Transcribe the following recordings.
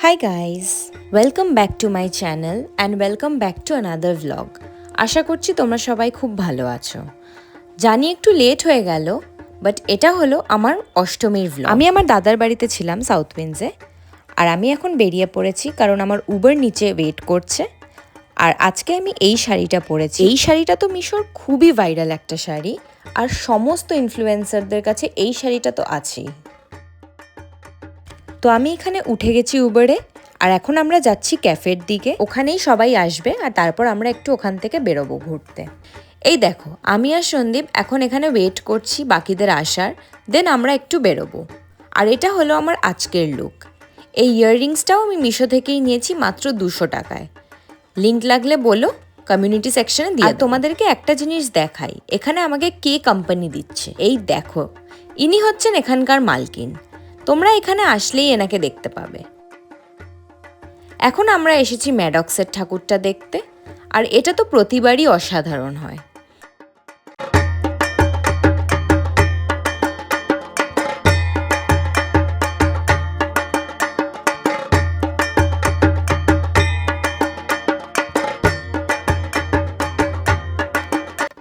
Hi guys, welcome back to my channel and welcome back to another vlog. আশা করছি তোমরা সবাই খুব ভালো আছো। জানি একটু লেট হয়ে গেল, বাট এটা হলো আমার অষ্টমীর ভ্লগ। আমি আমার দাদার বাড়িতে ছিলাম সাউথ উইন্ডসে, আর আমি এখন বেরিয়ে পড়েছি কারণ আমার উবার নিচে ওয়েট করছে। আর আজকে আমি এই শাড়িটা পরেছি। এই শাড়িটা তো মিশোর খুবই ভাইরাল একটা শাড়ি, আর সমস্ত ইনফ্লুয়েন্সারদের কাছে এই শাড়িটা তো আছেই। তো আমি এখানে উঠে গেছি উবারে, আর এখন আমরা যাচ্ছি ক্যাফের দিকে। ওখানেই সবাই আসবে আর তারপর আমরা একটু ওখান থেকে বেরোবো ঘুরতে। এই দেখো, আমি আর সন্দীপ এখন এখানে ওয়েট করছি বাকিদের আসার, দেন আমরা একটু বেরোবো। আর এটা হলো আমার আজকের লুক। এই ইয়াররিংসটাও আমি মিশো থেকেই নিয়েছি মাত্র 200 টাকায়। লিঙ্ক লাগলে বলো, কমিউনিটি সেকশনে দিয়ে। আর তোমাদেরকে একটা জিনিস দেখাই, এখানে আমাকে কে কোম্পানি দিচ্ছে। এই দেখো, ইনি হচ্ছেন এখানকার মালকিন। তোমরা এখানে আসলেই এনাকে দেখতে পাবে। এখন আমরা এসেছি ম্যাডক্সের ঠাকুরটা দেখতে, আর এটা তো প্রতিবারই অসাধারণ হয়।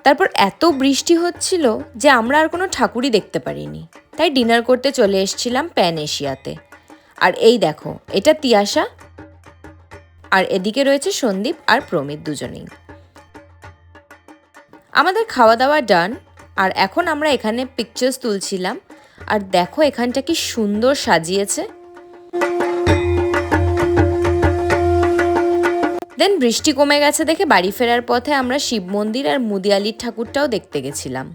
তারপর এত বৃষ্টি হচ্ছিল যে আমরা আর কোনো ঠাকুরই দেখতে পারিনি, তাই ডিনার করতে চলে এসেছিলাম প্যান এশিয়াতে। আর এই দেখো, এটা তিয়াশা, আর এদিকে রয়েছে সন্দীপ আর প্রমিত, দুজনেই। আমাদের খাওয়া দাওয়া ডান, আর এখন আমরা এখানে পিকচার্স তুলছিলাম। আর দেখো এখানটা কি সুন্দর সাজিয়েছে। দেন বৃষ্টি কমে গেছে দেখে বাড়ি ফেরার পথে আমরা শিব মন্দির আর মুদিয়ালির ঠাকুরটাও দেখতে গেছিলাম।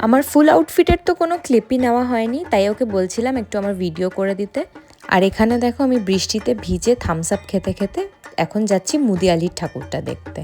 আমার ফুল আউটফিটের তো কোনো ক্লিপই নেওয়া হয়নি, তাই ওকে বলছিলাম একটু আমার ভিডিও করে দিতে। আর এখানে দেখো আমি বৃষ্টিতে ভিজে থামস আপ খেতে খেতে এখন যাচ্ছি মুদিয়ালির ঠাকুরটা দেখতে।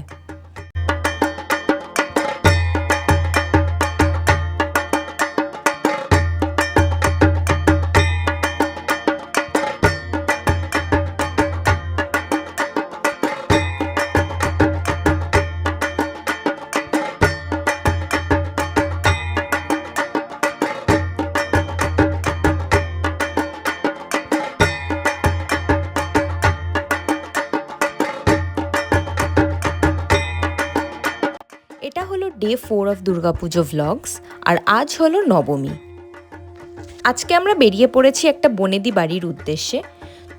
এটা হলো ডে 4 অফ দুর্গাপুজো ভ্লগস, আর আজ হলো নবমী। আজকে আমরা বেরিয়ে পড়েছি একটা বনেদি বাড়ির উদ্দেশ্যে।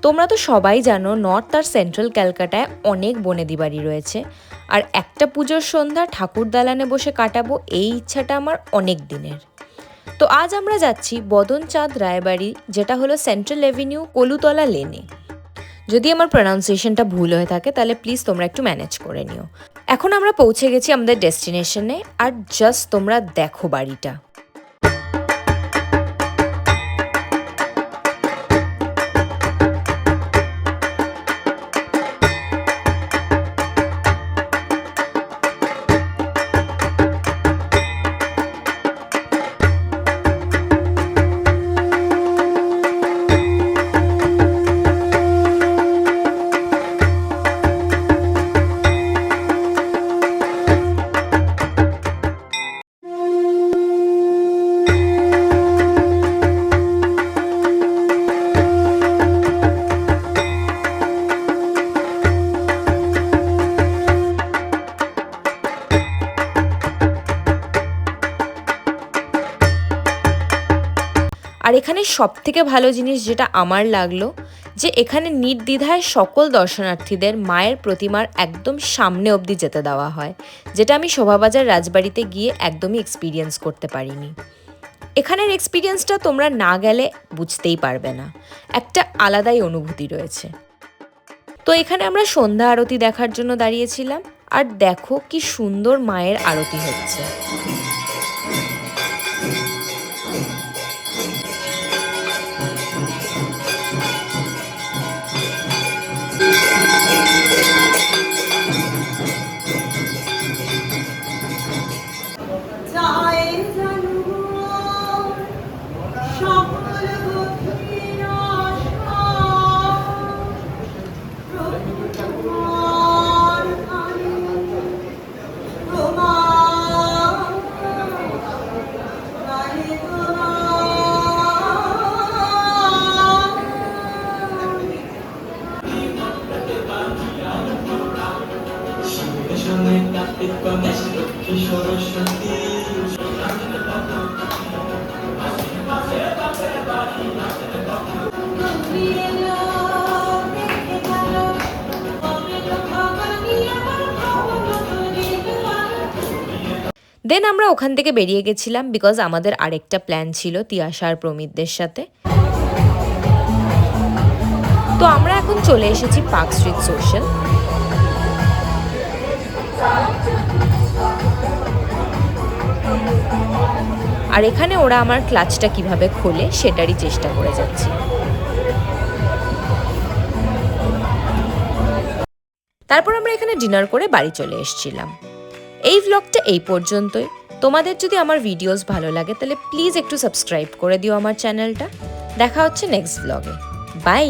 তোমরা তো সবাই জানো নর্থ আর সেন্ট্রাল ক্যালকাটায় অনেক বনেদি বাড়ি রয়েছে, আর একটা পুজোর সন্ধ্যা ঠাকুর দালানে বসে কাটাবো, এই ইচ্ছাটা আমার অনেক দিনের। তো আজ আমরা যাচ্ছি বদন চাঁদ রায়বাড়ি, যেটা হলো সেন্ট্রাল এভিনিউ, কলুতলা লেনে। যদি আমার প্রনাউন্সিয়েশনটা ভুল হয়ে থাকে তাহলে প্লিজ তোমরা একটু ম্যানেজ করে নিও। এখন আমরা পৌঁছে গেছি আমাদের ডেস্টিনেশনে, আর জাস্ট তোমরা দেখো বাড়িটা। আর এখানে সবথেকে ভালো জিনিস যেটা আমার লাগলো, যে এখানে নির্দ্বিধায় সকল দর্শনার্থীদের মায়ের প্রতিমার একদম সামনে অবধি যেতে দেওয়া হয়, যেটা আমি শোভাবাজার রাজবাড়িতে গিয়ে একদমই এক্সপিরিয়েন্স করতে পারিনি। এখানের এক্সপিরিয়েন্সটা তোমরা না গেলে বুঝতেই পারবে না, একটা আলাদাই অনুভূতি রয়েছে। তো এখানে আমরা সন্ধ্যা আরতি দেখার জন্য দাঁড়িয়েছিলাম, আর দেখো কি সুন্দর মায়ের আরতি হচ্ছে। দেন আমরা ওখান থেকে বেরিয়ে গেছিলাম বিকজ আমাদের আরেকটা প্ল্যান ছিল তিয়াশা আর প্রমিতদের সাথে। তো আমরা এখন চলে এসেছি পার্ক স্ট্রিট সোশ্যাল। আর এখানে ওরা আমার ক্লাচটা কিভাবে খোলে সেটারই চেষ্টা করে যাচ্ছি। তারপর আমরা এখানে ডিনার করে বাড়ি চলে এসেছিলাম। এই ভ্লগটা এই পর্যন্তই। তোমাদের যদি আমার ভিডিওস ভালো লাগে তাহলে প্লিজ একটু সাবস্ক্রাইব করে দিও আমার চ্যানেলটা। দেখা হচ্ছে নেক্সট ভ্লগে। বাই।